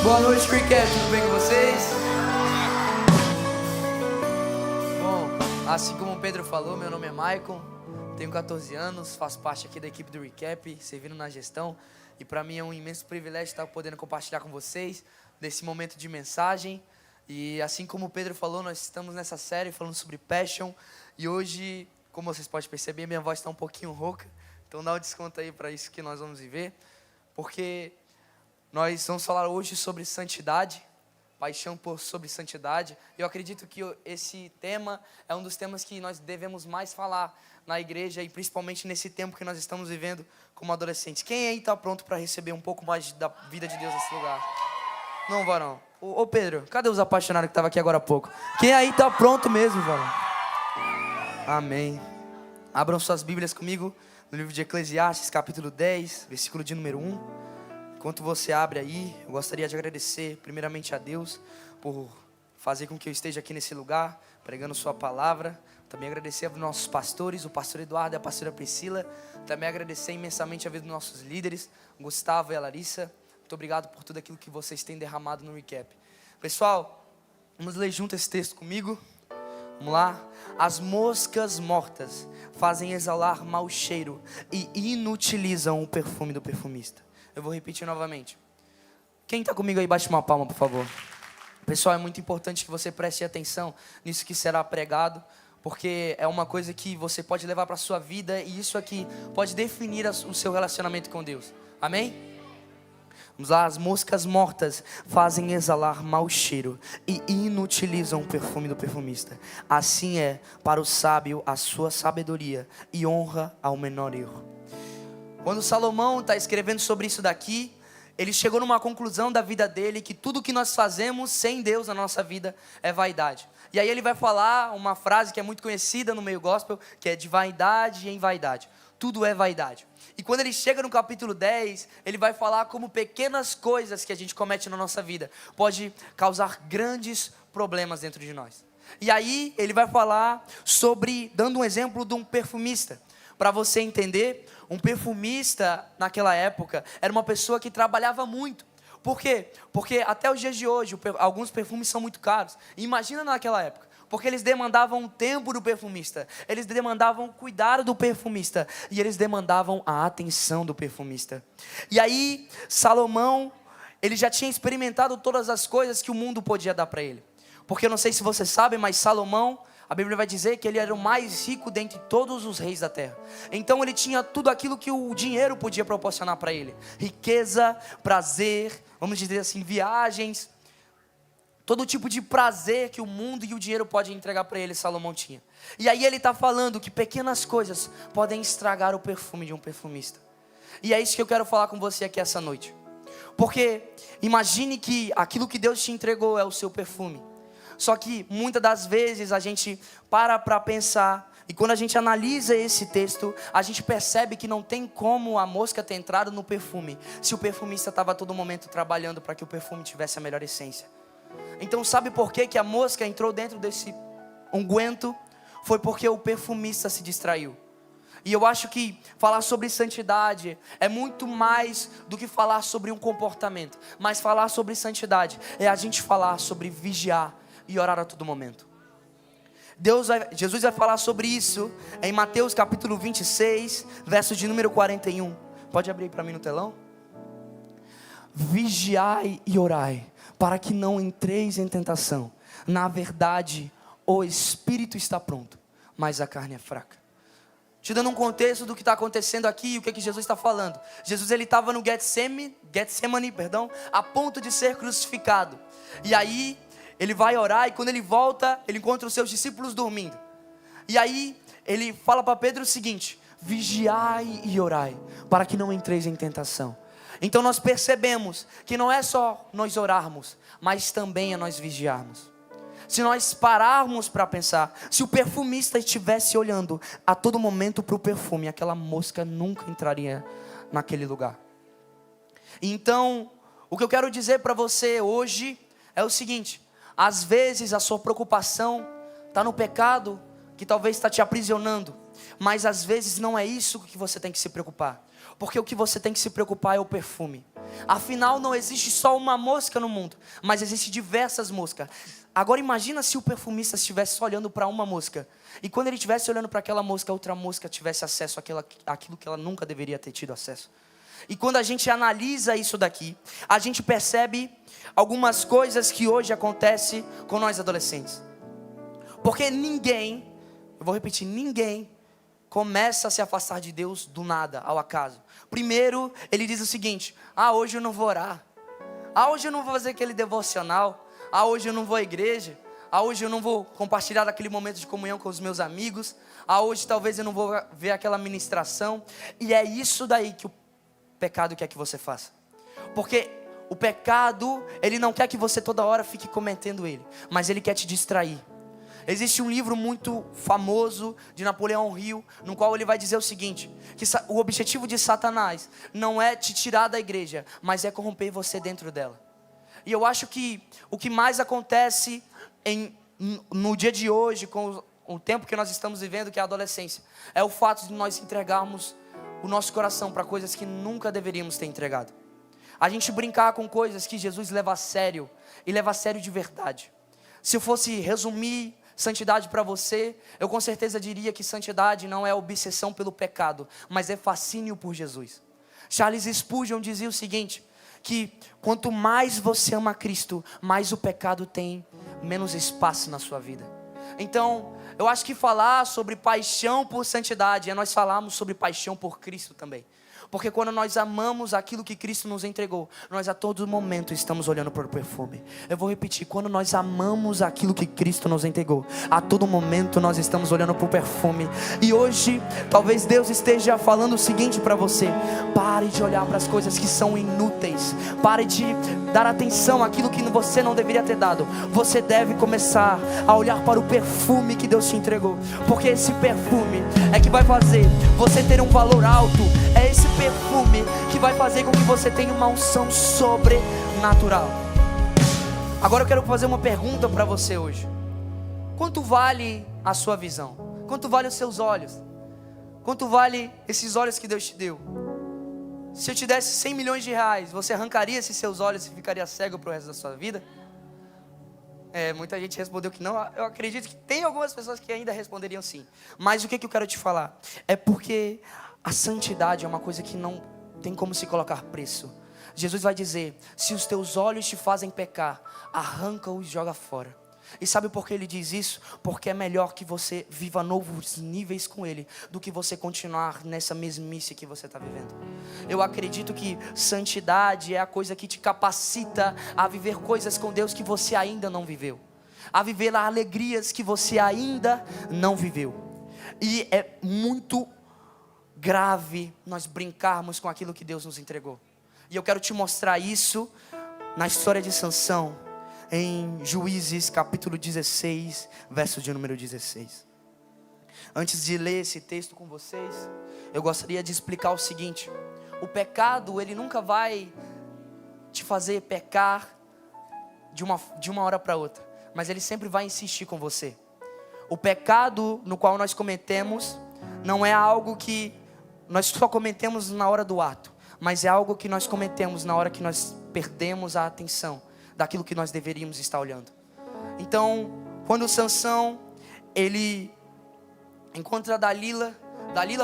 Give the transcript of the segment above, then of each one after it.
Boa noite, Recap, tudo bem com vocês? Bom, assim como o Pedro falou, meu nome é Maicon, tenho 14 anos, faço parte aqui da equipe do Recap, servindo na gestão. E para mim é um imenso privilégio estar podendo compartilhar com vocês desse momento de mensagem. E assim como o Pedro falou, nós estamos nessa série falando sobre Passion. E hoje, como vocês podem perceber, minha voz está um pouquinho rouca. Então dá um desconto aí para isso que nós vamos viver. Porque nós vamos falar hoje sobre santidade, paixão sobre santidade. Eu acredito que esse tema é um dos temas que nós devemos mais falar na igreja e principalmente nesse tempo que nós estamos vivendo como adolescentes. Quem aí está pronto para receber um pouco mais da vida de Deus nesse lugar? Não, varão. Ô Pedro, cadê os apaixonados que estavam aqui agora há pouco? Quem aí está pronto mesmo, varão? Amém. Abram suas Bíblias comigo no livro de Eclesiastes, capítulo 10, versículo de número 1. Enquanto você abre aí, eu gostaria de agradecer primeiramente a Deus por fazer com que eu esteja aqui nesse lugar, pregando sua palavra. Também agradecer aos nossos pastores, o pastor Eduardo e a pastora Priscila. Também agradecer imensamente a vida dos nossos líderes, Gustavo e a Larissa. Muito obrigado por tudo aquilo que vocês têm derramado no Recap. Pessoal, vamos ler junto esse texto comigo. Vamos lá. As moscas mortas fazem exalar mau cheiro e inutilizam o perfume do perfumista. Eu vou repetir novamente. Quem está comigo aí, bate uma palma, por favor. Pessoal, é muito importante que você preste atenção nisso que será pregado, porque é uma coisa que você pode levar para a sua vida e isso aqui pode definir o seu relacionamento com Deus. Amém? Vamos lá. As moscas mortas fazem exalar mau cheiro e inutilizam o perfume do perfumista. Assim é para o sábio a sua sabedoria e honra ao menor erro. Quando Salomão está escrevendo sobre isso daqui, ele chegou numa conclusão da vida dele, que tudo que nós fazemos sem Deus na nossa vida é vaidade. E aí ele vai falar uma frase que é muito conhecida no meio gospel, que é de vaidade em vaidade. Tudo é vaidade. E quando ele chega no capítulo 10, ele vai falar como pequenas coisas que a gente comete na nossa vida pode causar grandes problemas dentro de nós. E aí ele vai falar sobre, dando um exemplo de um perfumista. Para você entender, um perfumista naquela época era uma pessoa que trabalhava muito. Por quê? Porque até os dias de hoje, alguns perfumes são muito caros. Imagina naquela época. Porque eles demandavam tempo do perfumista. Eles demandavam cuidado do perfumista. E eles demandavam a atenção do perfumista. E aí, Salomão, ele já tinha experimentado todas as coisas que o mundo podia dar para ele. Porque eu não sei se você sabe, mas Salomão, a Bíblia vai dizer que ele era o mais rico dentre todos os reis da terra. Então ele tinha tudo aquilo que o dinheiro podia proporcionar para ele. Riqueza, prazer, vamos dizer assim, viagens. Todo tipo de prazer que o mundo e o dinheiro podem entregar para ele, Salomão tinha. E aí ele está falando que pequenas coisas podem estragar o perfume de um perfumista. E é isso que eu quero falar com você aqui essa noite. Porque imagine que aquilo que Deus te entregou é o seu perfume. Só que muitas das vezes a gente para pensar, e quando a gente analisa esse texto, a gente percebe que não tem como a mosca ter entrado no perfume, se o perfumista estava a todo momento trabalhando para que o perfume tivesse a melhor essência. Então sabe por que a mosca entrou dentro desse unguento? Foi porque o perfumista se distraiu. E eu acho que falar sobre santidade é muito mais do que falar sobre um comportamento. Mas falar sobre santidade é a gente falar sobre vigiar e orar a todo momento. Jesus vai falar sobre isso em Mateus capítulo 26, verso de número 41. Pode abrir para mim no telão? Vigiai e orai, para que não entreis em tentação. Na verdade, o espírito está pronto, mas a carne é fraca. Te dando um contexto do que está acontecendo aqui e o que Jesus está falando. Jesus ele estava no Getsemane, a ponto de ser crucificado. E aí ele vai orar e quando ele volta, ele encontra os seus discípulos dormindo. E aí ele fala para Pedro o seguinte: vigiai e orai, para que não entreis em tentação. Então nós percebemos que não é só nós orarmos, mas também é nós vigiarmos. Se nós pararmos para pensar, se o perfumista estivesse olhando a todo momento para o perfume, aquela mosca nunca entraria naquele lugar. Então, o que eu quero dizer para você hoje é o seguinte: às vezes a sua preocupação está no pecado que talvez está te aprisionando, mas às vezes não é isso que você tem que se preocupar, porque o que você tem que se preocupar é o perfume. Afinal, não existe só uma mosca no mundo, mas existem diversas moscas. Agora imagina se o perfumista estivesse olhando para uma mosca, e quando ele estivesse olhando para aquela mosca, outra mosca tivesse acesso àquilo que ela nunca deveria ter tido acesso. E quando a gente analisa isso daqui, a gente percebe algumas coisas que hoje acontecem com nós adolescentes. Porque ninguém, eu vou repetir, ninguém começa a se afastar de Deus do nada, ao acaso. Primeiro, ele diz o seguinte: hoje eu não vou orar. Hoje eu não vou fazer aquele devocional. Hoje eu não vou à igreja. Hoje eu não vou compartilhar aquele momento de comunhão com os meus amigos. Hoje talvez eu não vou ver aquela ministração. E é isso daí que o pecado quer que você faça. Porque o pecado, ele não quer que você toda hora fique cometendo ele, mas ele quer te distrair. Existe um livro muito famoso de Napoleão Hill, no qual ele vai dizer o seguinte: que o objetivo de Satanás não é te tirar da igreja, mas é corromper você dentro dela. E eu acho que o que mais acontece no dia de hoje, com o tempo que nós estamos vivendo, que é a adolescência, é o fato de nós entregarmos o nosso coração para coisas que nunca deveríamos ter entregado. A gente brincar com coisas que Jesus leva a sério, e leva a sério de verdade. Se eu fosse resumir santidade para você, eu com certeza diria que santidade não é obsessão pelo pecado, mas é fascínio por Jesus. Charles Spurgeon dizia o seguinte: que quanto mais você ama Cristo, mais o pecado tem menos espaço na sua vida. Então, eu acho que falar sobre paixão por santidade é nós falarmos sobre paixão por Cristo também. Porque quando nós amamos aquilo que Cristo nos entregou, nós a todo momento estamos olhando para o perfume. Eu vou repetir: quando nós amamos aquilo que Cristo nos entregou, a todo momento nós estamos olhando para o perfume. E hoje, talvez Deus esteja falando o seguinte para você: pare de olhar para as coisas que são inúteis. Pare de dar atenção àquilo que você não deveria ter dado. Você deve começar a olhar para o perfume que Deus te entregou. Porque esse perfume é que vai fazer você ter um valor alto. É esse perfume que vai fazer com que você tenha uma unção sobrenatural. Agora eu quero fazer uma pergunta para você hoje: quanto vale a sua visão? Quanto vale os seus olhos? Quanto vale esses olhos que Deus te deu? Se eu te desse 100 milhões de reais, você arrancaria esses seus olhos e ficaria cego para o resto da sua vida? Muita gente respondeu que não. Eu acredito que tem algumas pessoas que ainda responderiam sim. Mas o que eu quero te falar? É porque a santidade é uma coisa que não tem como se colocar preço. Jesus vai dizer: se os teus olhos te fazem pecar, arranca-os e joga fora. E sabe por que ele diz isso? Porque é melhor que você viva novos níveis com ele, do que você continuar nessa mesmice que você está vivendo. Eu acredito que santidade é a coisa que te capacita a viver coisas com Deus que você ainda não viveu, a viver alegrias que você ainda não viveu. E é muito grave nós brincarmos com aquilo que Deus nos entregou. E eu quero te mostrar isso na história de Sansão, em Juízes capítulo 16, verso de número 16. Antes de ler esse texto com vocês, eu gostaria de explicar o seguinte: o pecado, ele nunca vai te fazer pecar de uma hora para outra, mas ele sempre vai insistir com você. O pecado no qual nós cometemos não é algo que nós só cometemos na hora do ato, mas é algo que nós cometemos na hora que nós perdemos a atenção daquilo que nós deveríamos estar olhando. Então, quando Sansão, ele encontra Dalila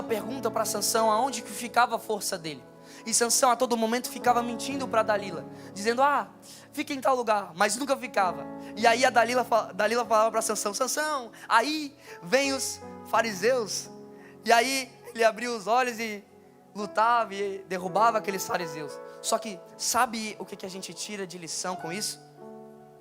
pergunta para Sansão aonde que ficava a força dele. E Sansão a todo momento ficava mentindo para Dalila, dizendo: fica em tal lugar, mas nunca ficava. E aí a Dalila falava para Sansão: Sansão, aí vem os fariseus. E aí ele abria os olhos e lutava e derrubava aqueles fariseus. Só que sabe o que a gente tira de lição com isso?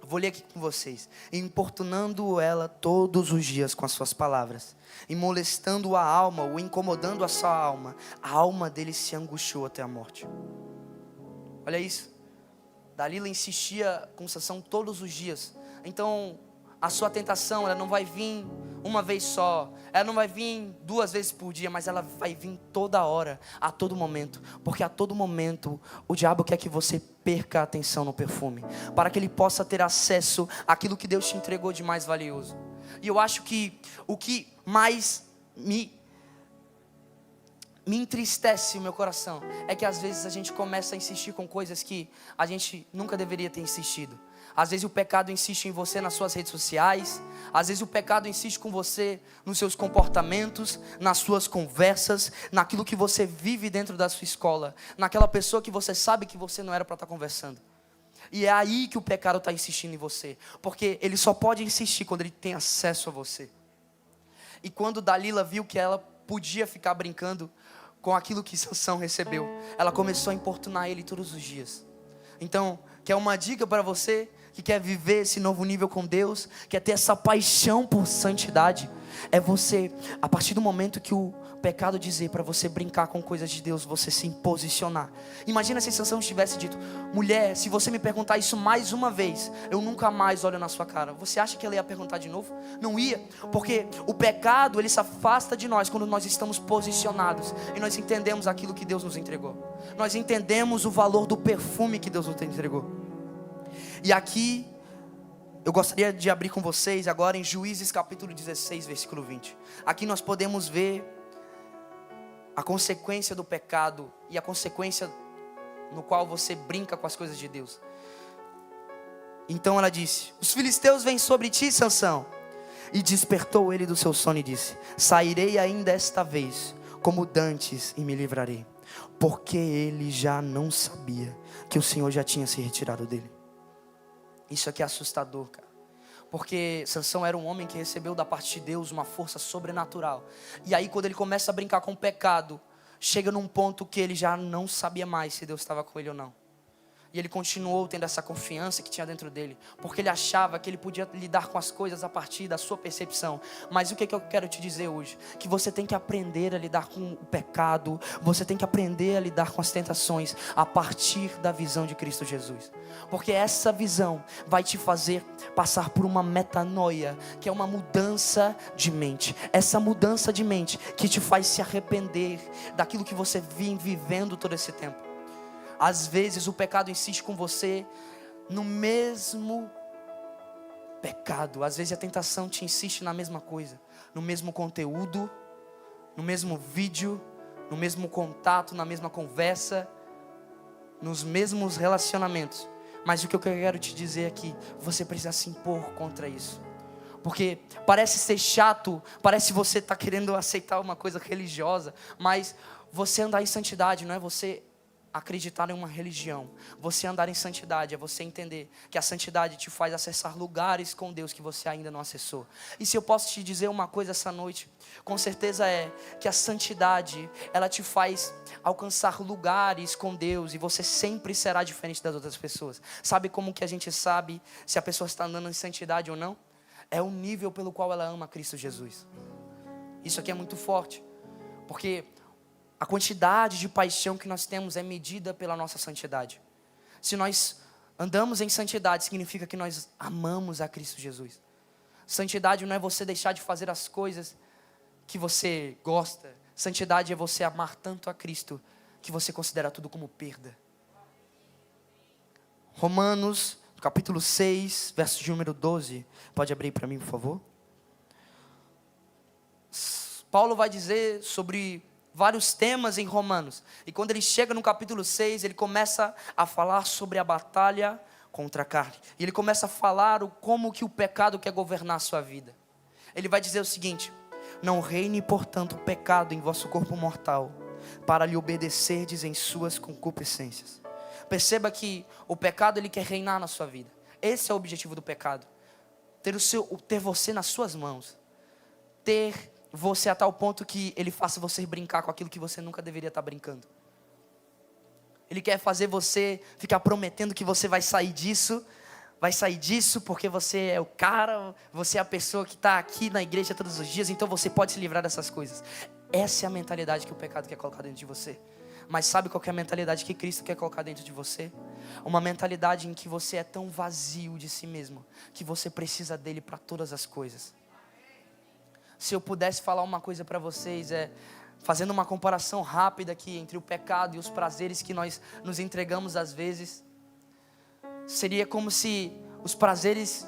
Vou ler aqui com vocês: importunando ela todos os dias com as suas palavras, e molestando a alma, ou incomodando a sua alma, a alma dele se angustiou até a morte. Olha isso. Dalila insistia com Sansão todos os dias. Então a sua tentação, ela não vai vir uma vez só, ela não vai vir 2 vezes por dia, mas ela vai vir toda hora, a todo momento. Porque a todo momento o diabo quer que você perca a atenção no perfume, para que ele possa ter acesso àquilo que Deus te entregou de mais valioso. E eu acho que o que mais me me entristece o meu coração é que às vezes a gente começa a insistir com coisas que a gente nunca deveria ter insistido. Às vezes o pecado insiste em você nas suas redes sociais. Às vezes o pecado insiste com você nos seus comportamentos, nas suas conversas, naquilo que você vive dentro da sua escola, naquela pessoa que você sabe que você não era para estar conversando. E é aí que o pecado está insistindo em você, porque ele só pode insistir quando ele tem acesso a você. E quando Dalila viu que ela podia ficar brincando com aquilo que Sansão recebeu, ela começou a importunar ele todos os dias. Então, quer uma dica para você que quer viver esse novo nível com Deus, quer ter essa paixão por santidade? É você, a partir do momento que o pecado dizer para você brincar com coisas de Deus, você se posicionar. Imagina se Sansão tivesse dito: mulher, se você me perguntar isso mais uma vez, eu nunca mais olho na sua cara. Você acha que ela ia perguntar de novo? Não ia, porque o pecado, ele se afasta de nós quando nós estamos posicionados e nós entendemos aquilo que Deus nos entregou. Nós entendemos o valor do perfume que Deus nos entregou. E aqui eu gostaria de abrir com vocês agora em Juízes capítulo 16, versículo 20. Aqui nós podemos ver a consequência do pecado e a consequência no qual você brinca com as coisas de Deus. Então ela disse: os filisteus vêm sobre ti, Sansão. E despertou ele do seu sono e disse: sairei ainda esta vez, como dantes, e me livrarei. Porque ele já não sabia que o Senhor já tinha se retirado dele. Isso aqui é assustador, cara. Porque Sansão era um homem que recebeu da parte de Deus uma força sobrenatural. E aí quando ele começa a brincar com o pecado, chega num ponto que ele já não sabia mais se Deus estava com ele ou não. E ele continuou tendo essa confiança que tinha dentro dele, porque ele achava que ele podia lidar com as coisas a partir da sua percepção. Mas o que eu quero te dizer hoje? Que você tem que aprender a lidar com o pecado. Você tem que aprender a lidar com as tentações a partir da visão de Cristo Jesus. Porque essa visão vai te fazer passar por uma metanoia, que é uma mudança de mente. Essa mudança de mente que te faz se arrepender daquilo que você vem vivendo todo esse tempo. Às vezes o pecado insiste com você no mesmo pecado. Às vezes a tentação te insiste na mesma coisa, no mesmo conteúdo, no mesmo vídeo, no mesmo contato, na mesma conversa, nos mesmos relacionamentos. Mas o que eu quero te dizer aqui, você precisa se impor contra isso. Porque parece ser chato, parece você estar querendo aceitar uma coisa religiosa, mas você andar em santidade não é você acreditar em uma religião. Você andar em santidade é você entender que a santidade te faz acessar lugares com Deus que você ainda não acessou. E se eu posso te dizer uma coisa essa noite, com certeza é que a santidade, ela te faz alcançar lugares com Deus, e você sempre será diferente das outras pessoas. Sabe como que a gente sabe se a pessoa está andando em santidade ou não? É o nível pelo qual ela ama Cristo Jesus. Isso aqui é muito forte, porque a quantidade de paixão que nós temos é medida pela nossa santidade. Se nós andamos em santidade, significa que nós amamos a Cristo Jesus. Santidade não é você deixar de fazer as coisas que você gosta. Santidade é você amar tanto a Cristo que você considera tudo como perda. Romanos, capítulo 6, verso de número 12. Pode abrir para mim, por favor? Paulo vai dizer sobre vários temas em Romanos. E quando ele chega no capítulo 6, ele começa a falar sobre a batalha contra a carne. E ele começa a falar como que o pecado quer governar a sua vida. Ele vai dizer o seguinte: não reine, portanto, o pecado em vosso corpo mortal, para lhe obedecerdes em suas concupiscências. Perceba que o pecado, ele quer reinar na sua vida. Esse é o objetivo do pecado. Ter você nas suas mãos. Ter você a tal ponto que ele faça você brincar com aquilo que você nunca deveria estar brincando. Ele quer fazer você ficar prometendo que você vai sair disso porque você é o cara, você é a pessoa que está aqui na igreja todos os dias, então você pode se livrar dessas coisas. Essa é a mentalidade que o pecado quer colocar dentro de você. Mas sabe qual que é a mentalidade que Cristo quer colocar dentro de você? Uma mentalidade em que você é tão vazio de si mesmo, que você precisa dele para todas as coisas. Se eu pudesse falar uma coisa para vocês, fazendo uma comparação rápida aqui entre o pecado e os prazeres que nós nos entregamos às vezes, seria como se os prazeres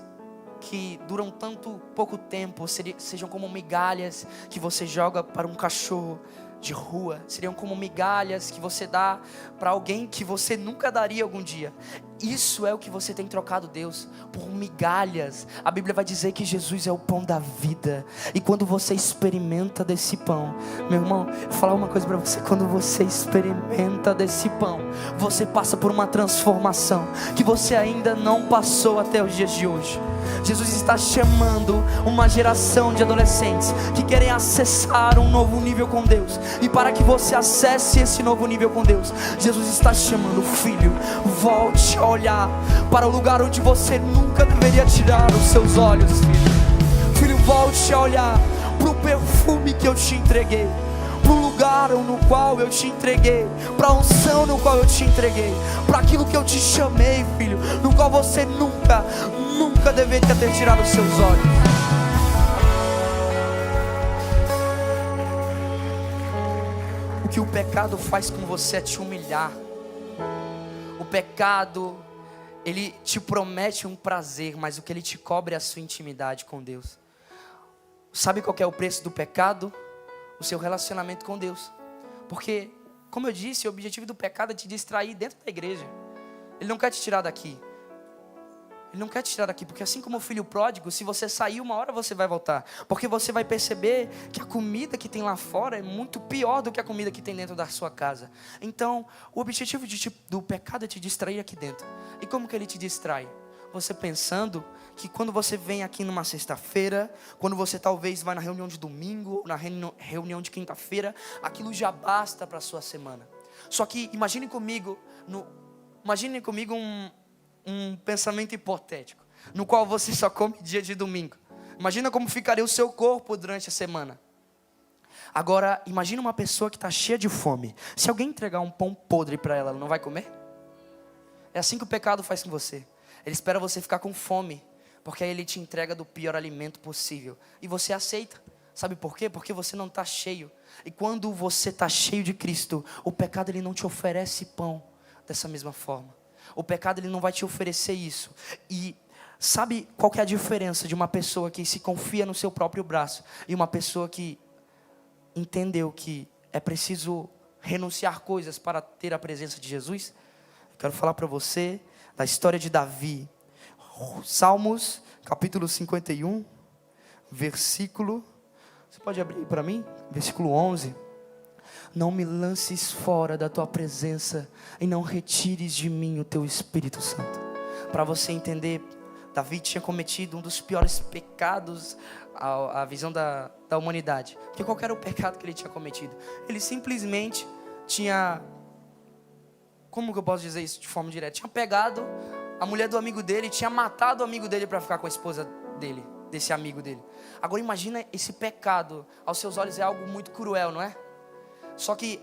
que duram tanto pouco tempo sejam como migalhas que você joga para um cachorro de rua, seriam como migalhas que você dá para alguém que você nunca daria algum dia. Isso é o que você tem trocado Deus por migalhas. A Bíblia vai dizer que Jesus é o pão da vida. E quando você experimenta desse pão, meu irmão, eu vou falar uma coisa para você: quando você experimenta desse pão, você passa por uma transformação que você ainda não passou até os dias de hoje. Jesus está chamando uma geração de adolescentes que querem acessar um novo nível com Deus. E para que você acesse esse novo nível com Deus, Jesus está chamando: filho, volte a olhar para o lugar onde você nunca deveria tirar os seus olhos. Filho, volte a olhar para o perfume que eu te entreguei, para o lugar no qual eu te entreguei, para a unção no qual eu te entreguei, para aquilo que eu te chamei, filho, no qual você nunca deveria ter tirado os seus olhos. O que o pecado faz com você é te humilhar. O pecado, ele te promete um prazer, mas o que ele te cobra é a sua intimidade com Deus. Sabe qual que é o preço do pecado? O seu relacionamento com Deus. Porque, como eu disse, o objetivo do pecado é te distrair dentro da igreja. Ele não quer te tirar daqui. Ele não quer te tirar daqui, porque assim como o filho pródigo, se você sair, uma hora você vai voltar. Porque você vai perceber que a comida que tem lá fora é muito pior do que a comida que tem dentro da sua casa. Então, o objetivo do pecado é te distrair aqui dentro. E como que ele te distrai? Você pensando que quando você vem aqui numa sexta-feira, quando você talvez vai na reunião de domingo, na reunião de quinta-feira, aquilo já basta para a sua semana. Só que imagine comigo um pensamento hipotético, no qual você só come dia de domingo. Imagina como ficaria o seu corpo durante a semana. Agora, imagina uma pessoa que está cheia de fome. Se alguém entregar um pão podre para ela, ela não vai comer? É assim que o pecado faz com você. Ele espera você ficar com fome, porque aí ele te entrega do pior alimento possível. E você aceita. Sabe por quê? Porque você não está cheio. E quando você está cheio de Cristo, o pecado ele não te oferece pão dessa mesma forma. O pecado ele não vai te oferecer isso. E sabe qual que é a diferença de uma pessoa que se confia no seu próprio braço e uma pessoa que entendeu que é preciso renunciar coisas para ter a presença de Jesus? Eu quero falar para você da história de Davi. Salmos capítulo 51, versículo, você pode abrir para mim? Versículo 11. Não me lances fora da tua presença e não retires de mim o teu Espírito Santo. Para você entender, Davi tinha cometido um dos piores pecados à visão da humanidade. Porque qual era o pecado que ele tinha cometido? Ele simplesmente tinha, como que eu posso dizer isso de forma direta? Tinha pegado a mulher do amigo dele, tinha matado o amigo dele para ficar com a esposa dele, desse amigo dele. Agora imagina esse pecado, aos seus olhos é algo muito cruel, não é? Só que,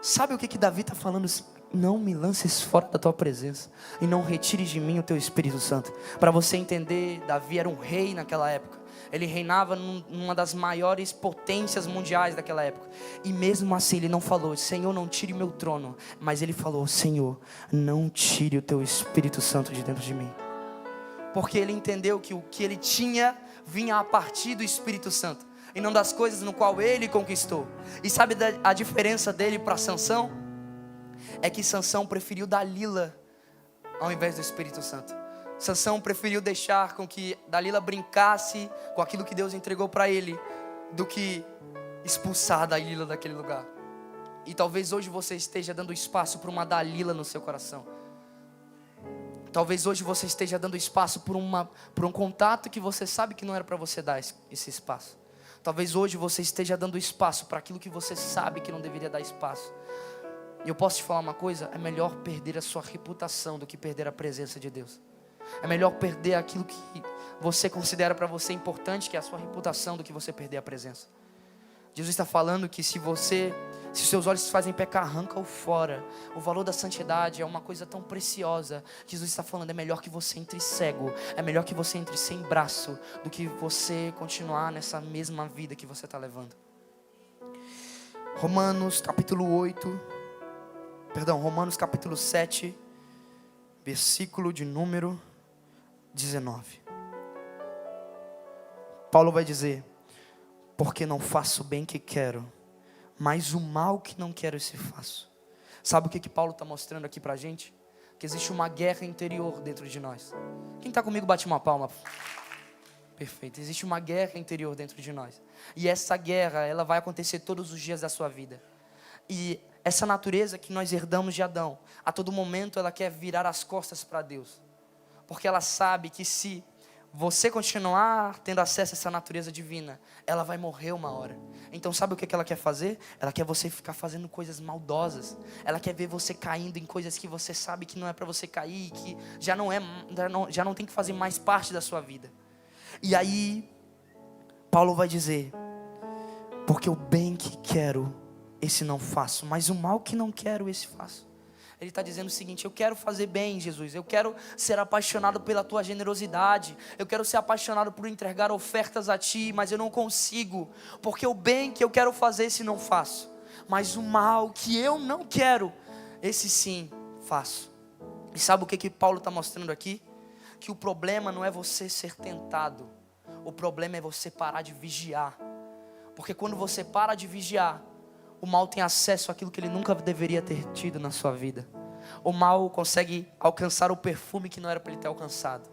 sabe o que Davi está falando? Não me lances fora da tua presença e não retires de mim o teu Espírito Santo. Para você entender, Davi era um rei naquela época. Ele reinava numa das maiores potências mundiais daquela época. E mesmo assim ele não falou: Senhor, não tire meu trono. Mas ele falou: Senhor, não tire o teu Espírito Santo de dentro de mim. Porque ele entendeu que o que ele tinha vinha a partir do Espírito Santo e não das coisas no qual ele conquistou. E sabe a diferença dele para Sansão? É que Sansão preferiu Dalila ao invés do Espírito Santo. Sansão preferiu deixar com que Dalila brincasse com aquilo que Deus entregou para ele, do que expulsar Dalila daquele lugar. E talvez hoje você esteja dando espaço para uma Dalila no seu coração. Talvez hoje você esteja dando espaço por um contato que você sabe que não era para você dar esse espaço. Talvez hoje você esteja dando espaço para aquilo que você sabe que não deveria dar espaço. E eu posso te falar uma coisa: é melhor perder a sua reputação do que perder a presença de Deus. É melhor perder aquilo que você considera para você importante, que é a sua reputação, do que você perder a presença. Jesus está falando que se os seus olhos te fazem pecar, arranca-o fora. O valor da santidade é uma coisa tão preciosa. Jesus está falando: é melhor que você entre cego, é melhor que você entre sem braço, do que você continuar nessa mesma vida que você está levando. Romanos capítulo 7, versículo de número 19. Paulo vai dizer: porque não faço o bem que quero, mas o mal que não quero esse faço. Sabe o que Paulo está mostrando aqui pra gente? Que existe uma guerra interior dentro de nós. Quem está comigo bate uma palma. Perfeito, existe uma guerra interior dentro de nós. E essa guerra, ela vai acontecer todos os dias da sua vida. E essa natureza que nós herdamos de Adão, a todo momento ela quer virar as costas para Deus. Porque ela sabe que se você continuar tendo acesso a essa natureza divina, ela vai morrer uma hora. Então sabe o que ela quer fazer? Ela quer você ficar fazendo coisas maldosas. Ela quer ver você caindo em coisas que você sabe que não é para você cair, que já não tem que fazer mais parte da sua vida. E aí, Paulo vai dizer: porque o bem que quero, esse não faço, mas o mal que não quero, esse faço. Ele está dizendo o seguinte: eu quero fazer bem, Jesus, eu quero ser apaixonado pela tua generosidade, eu quero ser apaixonado por entregar ofertas a ti, mas eu não consigo, porque o bem que eu quero fazer, esse não faço, mas o mal que eu não quero, esse sim faço. E sabe o que Paulo está mostrando aqui? Que o problema não é você ser tentado, o problema é você parar de vigiar. Porque quando você para de vigiar, o mal tem acesso àquilo que ele nunca deveria ter tido na sua vida. O mal consegue alcançar o perfume que não era para ele ter alcançado.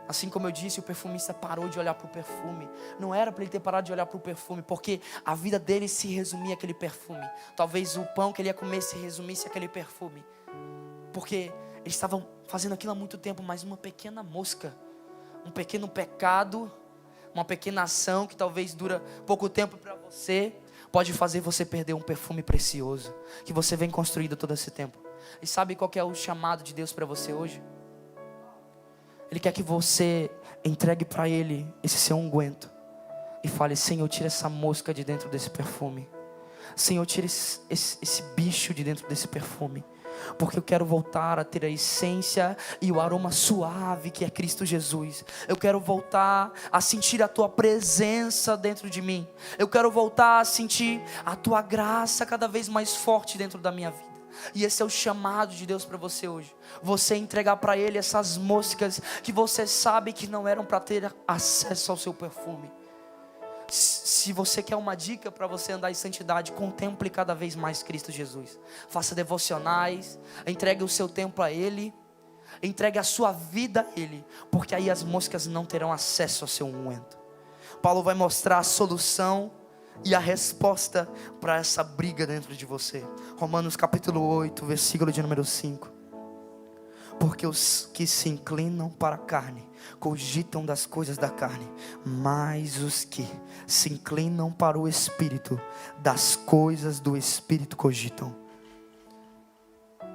Assim como eu disse, o perfumista parou de olhar para o perfume. Não era para ele ter parado de olhar para o perfume, porque a vida dele se resumia àquele perfume. Talvez o pão que ele ia comer se resumisse àquele perfume. Porque eles estavam fazendo aquilo há muito tempo, mas uma pequena mosca, um pequeno pecado, uma pequena ação que talvez dura pouco tempo para você, pode fazer você perder um perfume precioso, que você vem construindo todo esse tempo. E sabe qual que é o chamado de Deus para você hoje? Ele quer que você entregue para Ele esse seu unguento e fale: Senhor, tira essa mosca de dentro desse perfume. Senhor, tira esse bicho de dentro desse perfume. Porque eu quero voltar a ter a essência e o aroma suave que é Cristo Jesus. Eu quero voltar a sentir a tua presença dentro de mim. Eu quero voltar a sentir a tua graça cada vez mais forte dentro da minha vida. E esse é o chamado de Deus para você hoje. Você entregar para Ele essas moscas que você sabe que não eram para ter acesso ao seu perfume. Se você quer uma dica para você andar em santidade, contemple cada vez mais Cristo Jesus. Faça devocionais, entregue o seu tempo a Ele, entregue a sua vida a Ele, porque aí as moscas não terão acesso ao seu unguento. Paulo vai mostrar a solução e a resposta para essa briga dentro de você. Romanos capítulo 8, versículo de número 5. Porque os que se inclinam para a carne cogitam das coisas da carne, mas os que se inclinam para o Espírito, das coisas do Espírito cogitam.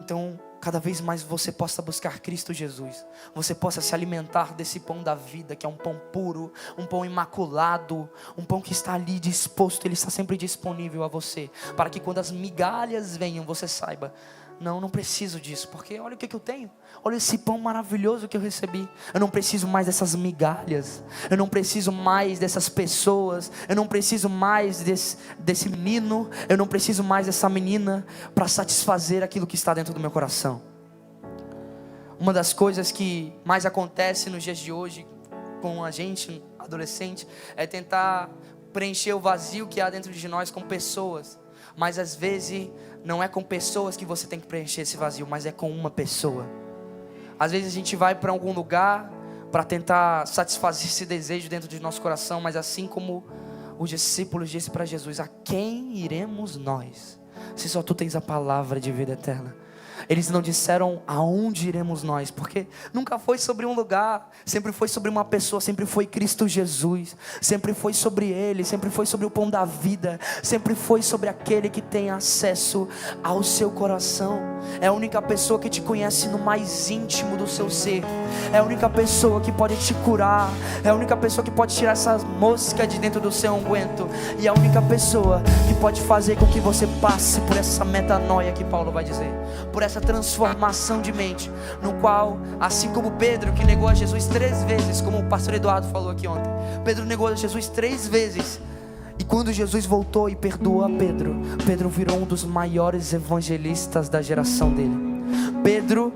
Então, cada vez mais você possa buscar Cristo Jesus, você possa se alimentar desse pão da vida, que é um pão puro, um pão imaculado, um pão que está ali disposto, ele está sempre disponível a você, para que quando as migalhas venham, você saiba: não preciso disso, porque olha o que eu tenho, olha esse pão maravilhoso que eu recebi. Eu não preciso mais dessas migalhas, eu não preciso mais dessas pessoas, eu não preciso mais desse menino, eu não preciso mais dessa menina para satisfazer aquilo que está dentro do meu coração. Uma das coisas que mais acontece nos dias de hoje com a gente, adolescente, é tentar preencher o vazio que há dentro de nós com pessoas. Mas às vezes não é com pessoas que você tem que preencher esse vazio, mas é com uma pessoa. Às vezes a gente vai para algum lugar para tentar satisfazer esse desejo dentro de nosso coração, mas assim como os discípulos disseram para Jesus: a quem iremos nós, se só tu tens a palavra de vida eterna? Eles não disseram aonde iremos nós, porque nunca foi sobre um lugar, sempre foi sobre uma pessoa, sempre foi Cristo Jesus, sempre foi sobre Ele, sempre foi sobre o pão da vida, sempre foi sobre aquele que tem acesso ao seu coração. É a única pessoa que te conhece no mais íntimo do seu ser, é a única pessoa que pode te curar, é a única pessoa que pode tirar essa mosca de dentro do seu unguento, e é a única pessoa que pode fazer com que você passe por essa metanoia que Paulo vai dizer, por essa transformação de mente, no qual, assim como Pedro, que negou a Jesus 3 vezes, como o pastor Eduardo falou aqui ontem, Pedro negou a Jesus 3 vezes, e quando Jesus voltou e perdoou a Pedro, Pedro virou um dos maiores evangelistas da geração dele. Pedro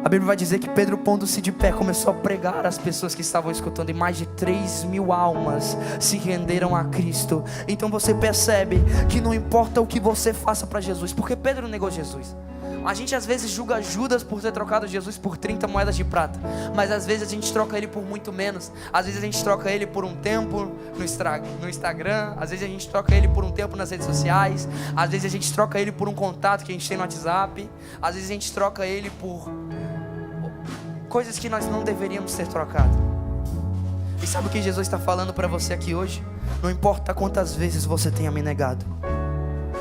A Bíblia vai dizer que Pedro, pondo-se de pé, começou a pregar às pessoas que estavam escutando, e mais de 3.000 almas se renderam a Cristo. Então você percebe que não importa o que você faça para Jesus, porque Pedro negou Jesus. A gente às vezes julga Judas por ter trocado Jesus por 30 moedas de prata, mas às vezes a gente troca ele por muito menos. Às vezes a gente troca ele por um tempo no Instagram, às vezes a gente troca ele por um tempo nas redes sociais, às vezes a gente troca ele por um contato que a gente tem no WhatsApp, às vezes a gente troca ele por coisas que nós não deveríamos ter trocado. E sabe o que Jesus está falando para você aqui hoje? Não importa quantas vezes você tenha me negado,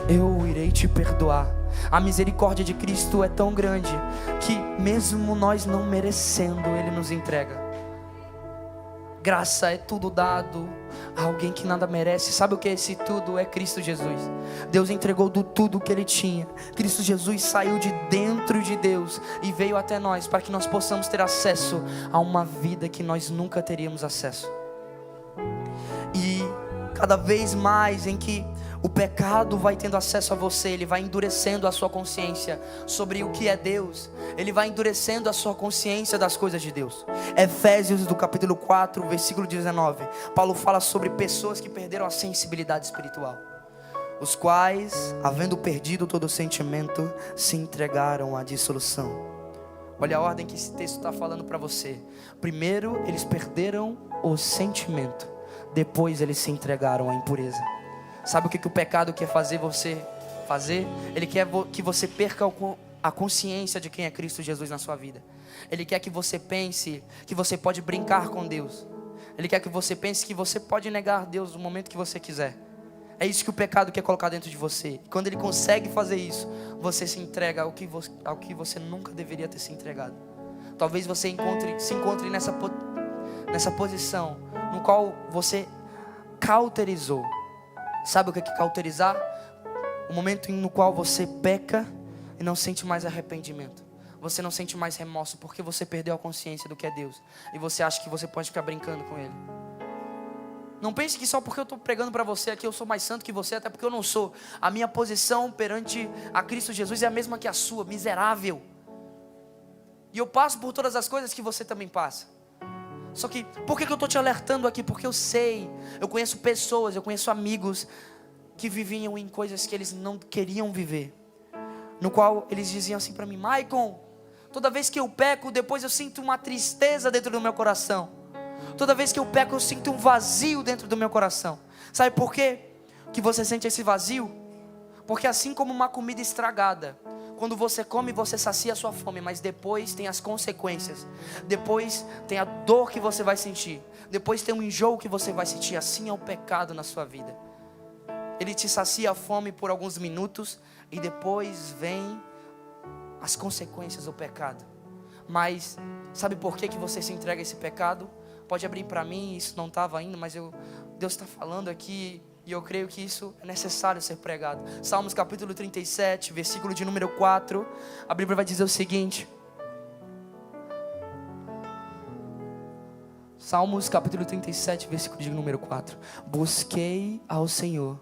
eu irei te perdoar. A misericórdia de Cristo é tão grande que mesmo nós não merecendo, Ele nos entrega. Graça é tudo dado a alguém que nada merece. Sabe o que é esse tudo? É Cristo Jesus. Deus entregou do tudo que Ele tinha. Cristo Jesus saiu de dentro de Deus e veio até nós para que nós possamos ter acesso a uma vida que nós nunca teríamos acesso. E cada vez mais em que o pecado vai tendo acesso a você, ele vai endurecendo a sua consciência sobre o que é Deus. Ele vai endurecendo a sua consciência das coisas de Deus. Efésios do capítulo 4, versículo 19. Paulo fala sobre pessoas que perderam a sensibilidade espiritual, os quais, havendo perdido todo o sentimento, se entregaram à dissolução. Olha a ordem que esse texto está falando para você. Primeiro eles perderam o sentimento, depois eles se entregaram à impureza. Sabe o que o pecado quer fazer você fazer? Ele quer que você perca a consciência de quem é Cristo Jesus na sua vida. Ele quer que você pense que você pode brincar com Deus. Ele quer que você pense que você pode negar Deus no momento que você quiser. É isso que o pecado quer colocar dentro de você. E quando ele consegue fazer isso, você se entrega ao que você nunca deveria ter se entregado. Talvez você se encontre nessa posição no qual você cauterizou. Sabe o que é cauterizar? O momento no qual você peca e não sente mais arrependimento. Você não sente mais remorso porque você perdeu a consciência do que é Deus. E você acha que você pode ficar brincando com Ele. Não pense que só porque eu estou pregando para você aqui eu sou mais santo que você, até porque eu não sou. A minha posição perante a Cristo Jesus é a mesma que a sua, miserável. E eu passo por todas as coisas que você também passa. Só que, por que eu estou te alertando aqui? Porque eu sei, eu conheço pessoas, eu conheço amigos que viviam em coisas que eles não queriam viver. No qual eles diziam assim para mim: Maicon, toda vez que eu peco, depois eu sinto uma tristeza dentro do meu coração. Toda vez que eu peco, eu sinto um vazio dentro do meu coração. Sabe por quê que você sente esse vazio? Porque assim como uma comida estragada, quando você come, você sacia a sua fome, mas depois tem as consequências. Depois tem a dor que você vai sentir. Depois tem um enjoo que você vai sentir. Assim é o pecado na sua vida. Ele te sacia a fome por alguns minutos e depois vem as consequências do pecado. Mas sabe por que você se entrega a esse pecado? Pode abrir para mim, isso não estava ainda, mas Deus está falando aqui. E eu creio que isso é necessário ser pregado. Salmos capítulo 37, versículo de número 4. A Bíblia vai dizer o seguinte. Salmos capítulo 37, versículo de número 4. Busquei ao Senhor,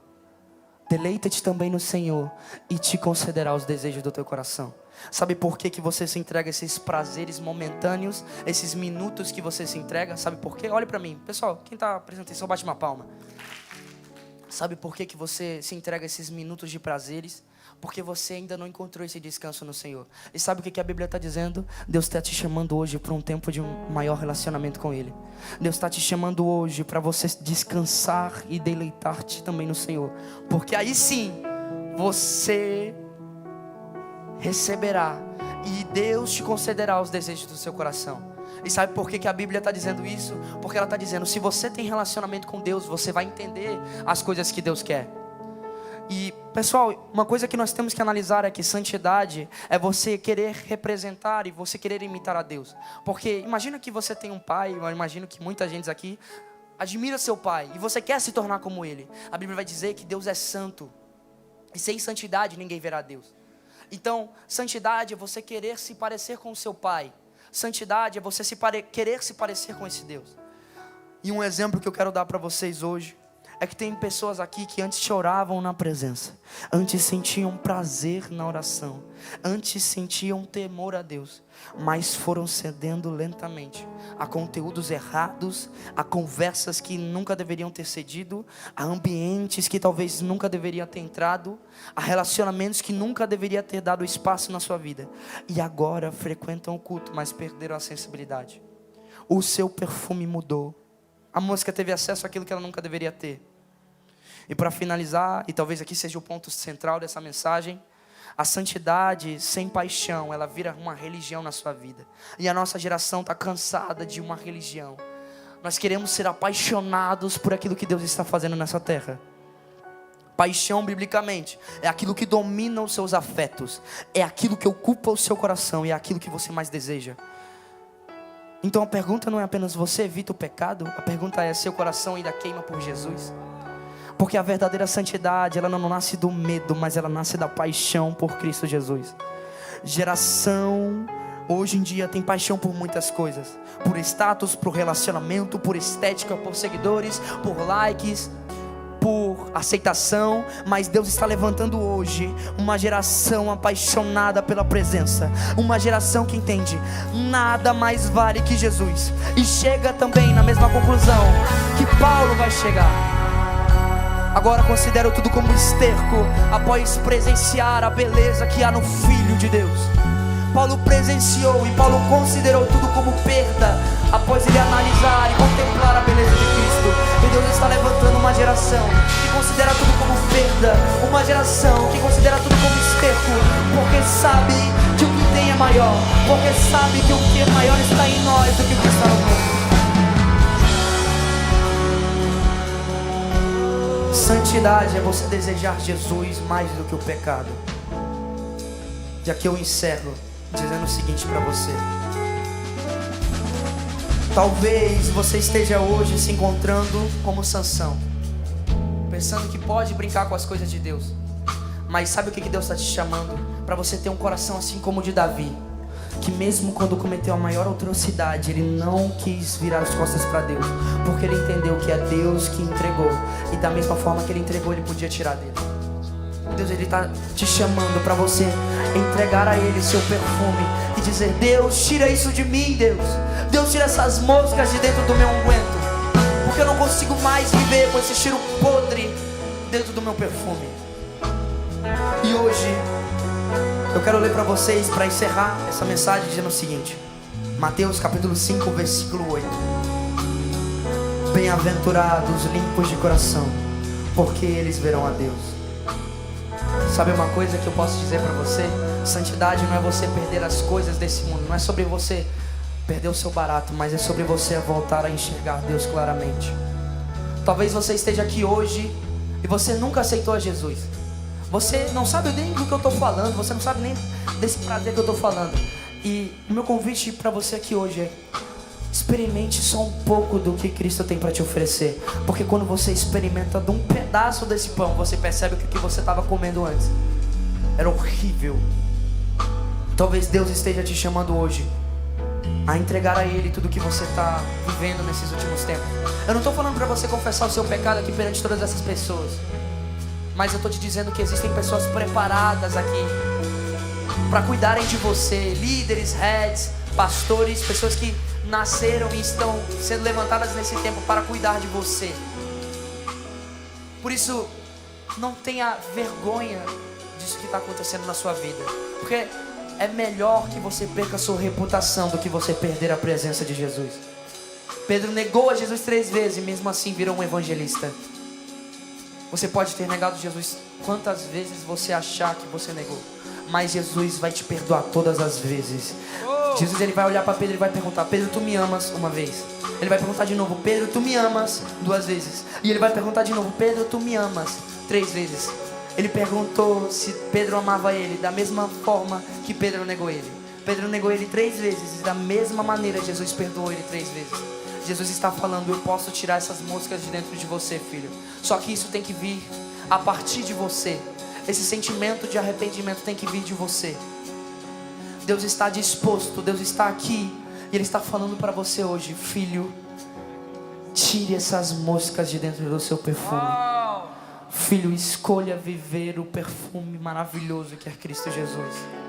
deleita-te também no Senhor, e te concederá os desejos do teu coração. Sabe por que você se entrega a esses prazeres momentâneos, esses minutos que você se entrega? Sabe por quê? Olha para mim. Pessoal, quem está prestando atenção, bate uma palma. Sabe por que você se entrega a esses minutos de prazeres? Porque você ainda não encontrou esse descanso no Senhor. E sabe o que a Bíblia está dizendo? Deus está te chamando hoje para um tempo de um maior relacionamento com Ele. Deus está te chamando hoje para você descansar e deleitar-te também no Senhor. Porque aí sim, você receberá e Deus te concederá os desejos do seu coração. E sabe por que a Bíblia está dizendo isso? Porque ela está dizendo, se você tem relacionamento com Deus, você vai entender as coisas que Deus quer. E pessoal, uma coisa que nós temos que analisar é que santidade é você querer representar e você querer imitar a Deus. Porque imagina que você tem um pai, eu imagino que muita gente aqui admira seu pai e você quer se tornar como ele. A Bíblia vai dizer que Deus é santo e sem santidade ninguém verá Deus. Então, santidade é você querer se parecer com o seu pai. Santidade é você querer se parecer com esse Deus. E um exemplo que eu quero dar para vocês hoje é que tem pessoas aqui que antes choravam na presença, antes sentiam prazer na oração, antes sentiam temor a Deus, mas foram cedendo lentamente a conteúdos errados, a conversas que nunca deveriam ter cedido, a ambientes que talvez nunca deveria ter entrado, a relacionamentos que nunca deveria ter dado espaço na sua vida, e agora frequentam o culto, mas perderam a sensibilidade. O seu perfume mudou, a música teve acesso àquilo que ela nunca deveria ter. E para finalizar, e talvez aqui seja o ponto central dessa mensagem, a santidade sem paixão, ela vira uma religião na sua vida. E a nossa geração está cansada de uma religião. Nós queremos ser apaixonados por aquilo que Deus está fazendo nessa terra. Paixão, biblicamente, é aquilo que domina os seus afetos, é aquilo que ocupa o seu coração, e é aquilo que você mais deseja. Então a pergunta não é apenas: você evita o pecado? A pergunta é: seu coração ainda queima por Jesus? Porque a verdadeira santidade, ela não nasce do medo, mas ela nasce da paixão por Cristo Jesus. Geração hoje em dia tem paixão por muitas coisas: por status, por relacionamento, por estética, por seguidores, por likes, por aceitação. Mas Deus está levantando hoje uma geração apaixonada pela presença, uma geração que entende: nada mais vale que Jesus. E chega também na mesma conclusão que Paulo vai chegar. Agora considero tudo como esterco, após presenciar a beleza que há no Filho de Deus. Paulo presenciou e Paulo considerou tudo como perda, após ele analisar e contemplar a beleza de Cristo. E Deus está levantando uma geração que considera tudo como perda, uma geração que considera tudo como esterco, porque sabe que o que tem é maior, porque sabe que o que é maior está em nós do que o que está no mundo. Santidade é você desejar Jesus mais do que o pecado. E aqui eu encerro dizendo o seguinte para você: talvez você esteja hoje se encontrando como Sansão, pensando que pode brincar com as coisas de Deus. Mas sabe o que Deus está te chamando? Para você ter um coração assim como o de Davi, que mesmo quando cometeu a maior atrocidade, ele não quis virar as costas para Deus, porque ele entendeu que é Deus que entregou, e da mesma forma que ele entregou, ele podia tirar dele. Deus, ele está te chamando para você entregar a Ele seu perfume e dizer: Deus, tira isso de mim, Deus, tira essas moscas de dentro do meu unguento, porque eu não consigo mais viver com esse cheiro podre dentro do meu perfume. E hoje eu quero ler para vocês, para encerrar essa mensagem, dizendo o seguinte: Mateus capítulo 5, versículo 8. Bem-aventurados limpos de coração, porque eles verão a Deus. Sabe uma coisa que eu posso dizer para você? Santidade não é você perder as coisas desse mundo, não é sobre você perder o seu barato, mas é sobre você voltar a enxergar Deus claramente. Talvez você esteja aqui hoje e você nunca aceitou a Jesus. Você não sabe nem do que eu estou falando, você não sabe nem desse prazer que eu estou falando. E o meu convite para você aqui hoje é: experimente só um pouco do que Cristo tem para te oferecer. Porque quando você experimenta de um pedaço desse pão, você percebe que o que você estava comendo antes era horrível. Talvez Deus esteja te chamando hoje a entregar a Ele tudo que você está vivendo nesses últimos tempos. Eu não estou falando para você confessar o seu pecado aqui perante todas essas pessoas, mas eu estou te dizendo que existem pessoas preparadas aqui para cuidarem de você. Líderes, heads, pastores, pessoas que nasceram e estão sendo levantadas nesse tempo para cuidar de você. Por isso, não tenha vergonha disso que está acontecendo na sua vida, porque é melhor que você perca a sua reputação do que você perder a presença de Jesus. Pedro negou a Jesus 3 vezes e mesmo assim virou um evangelista. Você pode ter negado Jesus quantas vezes você achar que você negou, mas Jesus vai te perdoar todas as vezes. Jesus, ele vai olhar para Pedro e vai perguntar: Pedro, tu me amas? Uma vez. Ele vai perguntar de novo: Pedro, tu me amas? 2 vezes. E ele vai perguntar de novo: Pedro, tu me amas? 3 vezes. Ele perguntou se Pedro amava ele da mesma forma que Pedro negou ele. Pedro negou ele 3 vezes e da mesma maneira Jesus perdoou ele 3 vezes. Jesus está falando: eu posso tirar essas moscas de dentro de você, filho. Só que isso tem que vir a partir de você. Esse sentimento de arrependimento tem que vir de você. Deus está disposto, Deus está aqui e Ele está falando para você hoje: filho, Tire essas moscas de dentro do seu perfume. Filho, escolha viver o perfume maravilhoso que é Cristo Jesus.